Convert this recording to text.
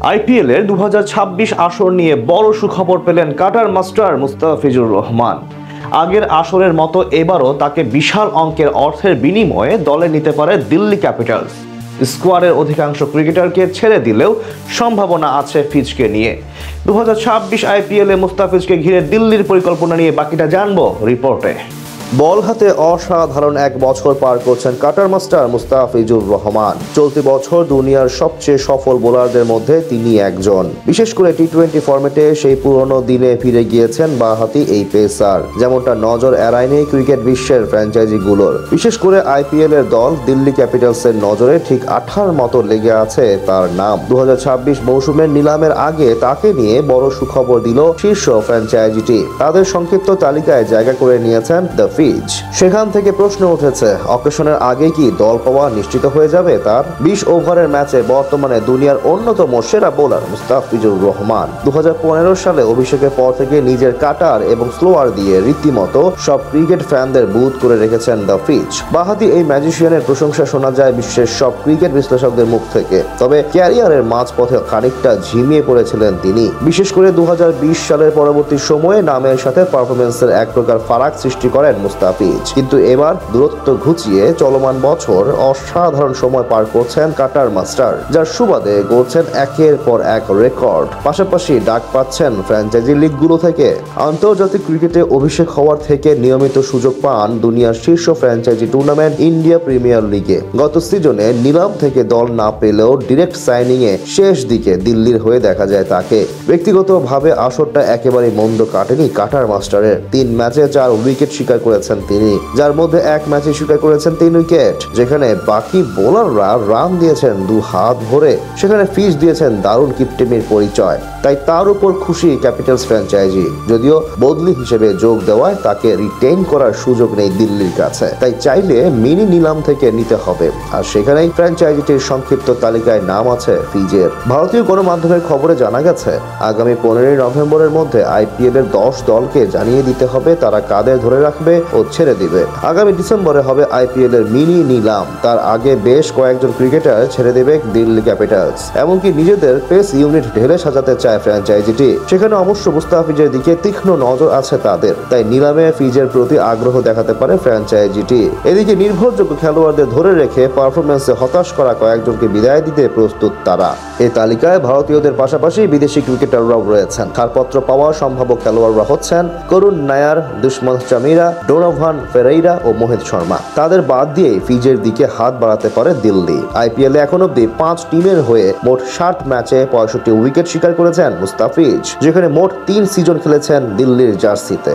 IPL এর 2026 আসর নিয়ে বড় সুখবর পেলেন কাটার মাস্টার মুস্তাফিজুর রহমান। আগের আসরের মতো এবারও তাকে বিশাল অঙ্কের অর্থের বিনিময়ে দলে নিতে পারে দিল্লি ক্যাপিটালস। স্কোয়াডের অধিকাংশ ক্রিকেটারকে ছেড়ে দিলেও সম্ভাবনা আছে ফিজকে নিয়ে। 2026 আইপিএলে মুস্তাফিজকে ঘিরে দিল্লির পরিকল্পনা নিয়ে বাকিটা জানবো রিপোর্টে। বল হাতে অসাধারণ এক বছর পার করছেন কাটার মাস্টার মুস্তাফিজুর রহমান। চলতি বছর দুনিয়ার সবচেয়ে সফল বোলারদের মধ্যে তিনি একজন। বিশেষ করে টি-20 ফরম্যাটে সেই পুরনো দিনে ফিরে গিয়েছেন বাঁহাতি এই পেসার, যেমনটা নজর এড়ায়নি ক্রিকেট বিশ্বের ফ্র্যাঞ্চাইজিগুলোর। বিশেষ করে আইপিএল এর দল দিল্লি ক্যাপিটালসের নজরে ঠিক আঠার মতো লেগে আছে তার নাম। 2026 মৌসুমের নিলামের আগে তাকে নিয়ে বড় সুখবর দিল শীর্ষ ফ্র্যাঞ্চাইজিটি। তাদের সংক্ষিপ্ত তালিকায় জায়গা করে নিয়েছেন দ্য ফিজ। সেখান থেকে প্রশ্ন উঠেছে, অকেশনের আগে কি দল পাওয়া নিশ্চিত হয়ে যাবে তার? 20 ওভারের ম্যাচে বর্তমানে দুনিয়ার অন্যতম সেরা বোলার মুস্তাফিজুর রহমান 2015 সালে অভিষেকের পর থেকে নিজের কাটার এবং স্লোয়ার দিয়ে রীতিমতো সব ক্রিকেট ফ্যানদের বুথ করে রেখেছেন দ্য ফিজ। বাঁহাতি এই ম্যাজিশিয়ানের প্রশংসা শোনা যায় বিশ্বের সব ক্রিকেট বিশ্লেষকদের মুখ থেকে। তবে ক্যারিয়ারের মাঝপথে খানিকটা ঝিমিয়ে পড়েছিলেন তিনি। বিশেষ করে 2020 সালের পরবর্তী সময়ে নামের সাথে পারফরমেন্সের এক প্রকার ফারাক সৃষ্টি করেন মুস্তাফিজ। কিন্তু এবার দূরত্ব ঘুচিয়ে চলমান বছর অসাধারণ সময় পার করছেন কাটার মাস্টার, যার সুবাদে গড়ছেন একের পর এক রেকর্ড। পাশাপাশি ডাক পাচ্ছেন ফ্র্যাঞ্চাইজি লিগগুলো থেকে। আন্তর্জাতিক ক্রিকেটে অভিষেক হওয়ার থেকে নিয়মিত সুযোগ পান দুনিয়ার শীর্ষ ফ্র্যাঞ্চাইজি টুর্নামেন্ট ইন্ডিয়া প্রিমিয়ার লিগে। গত সিজনে নিলাম থেকে দল না পেলেও ডিরেক্ট সাইনিং এ শেষ দিকে দিল্লির হয়ে দেখা যায় তাকে। ব্যক্তিগতভাবে আসরটা একেবারে মন্দ কাটেনি কাটার মাস্টারের। 3 ম্যাচে 4 উইকেট শিকার করেছেন তিনি, যার মধ্যে এক ম্যাচে শিকার করেছেন 3 উইকেট। যেখানে বাকি বোলাররা রান দিয়েছেন 2 হাত ভরে, সেখানে ফিজ দিয়েছেন দারুণ কিপটেমির পরিচয়। তাই তার উপর খুশি ক্যাপিটালস ফ্র্যাঞ্চাইজি, যদিও বদলি হিসেবে যোগ দেওয়ায় তাকে রিটেইন করার সুযোগ নেই দিল্লির কাছে। তাই চাইলে মিনি নিলাম থেকে নিতে হবে, আর সেখানেই ফ্র্যাঞ্চাইজিটির সংক্ষিপ্ত তালিকায় নাম আছে ফিজের। ভারতীয় গণমাধ্যমের খবরে জানা গেছে, আগামী 15 নভেম্বরের মধ্যে আইপিএল এর 10 দলকে জানিয়ে দিতে হবে তারা কাদের ধরে রাখবে ও ছেড়ে দিবে। আগামী ডিসেম্বরে হবে আইপিএল এর মিনি নিলাম। তার আগে বেশ কয়েকজন ক্রিকেটার ছেড়ে দেবে দিল্লি ক্যাপিটালস। এমনকি নিজেদের পেস ইউনিট ঢেলে সাজাতে চায় ফ্র্যাঞ্চাইজিটি। সেখানে অবশ্য মুস্তাফিজের দিকে তীক্ষ্ণ নজর আছে তাদের। তাই নিলামে ফিজের প্রতি আগ্রহ দেখাতে পারে ফ্র্যাঞ্চাইজিটি। এদিকে নির্ভরযোগ্য খেলোয়াড়দের ধরে রেখে পারফরমেন্সে হতাশ করা কয়েকজনকে বিদায় দিতে প্রস্তুত তারা। এই তালিকায় ভারতীয়দের পাশাপাশি বিদেশি ক্রিকেটাররাও রয়েছেন। ছাড়পত্র পাওয়া সম্ভাব্য খেলোয়াড়রা হচ্ছেন করুণ নায়ার, দুষ্মন্ত চামিরা, ডোনোভান ফেরাইরা ও মোহিত শর্মা। তাদের বাদ দিয়ে ফিজের দিকে হাত বাড়াতে পারে দিল্লি। আইপিএলে এখন অব্দি 5 টিমের হয়ে মোট 60 ম্যাচে 65 উইকেট শিকার করেছেন মুস্তাফিজ, যেখানে মোট 3 সিজন খেলেছেন দিল্লির জার্সিতে।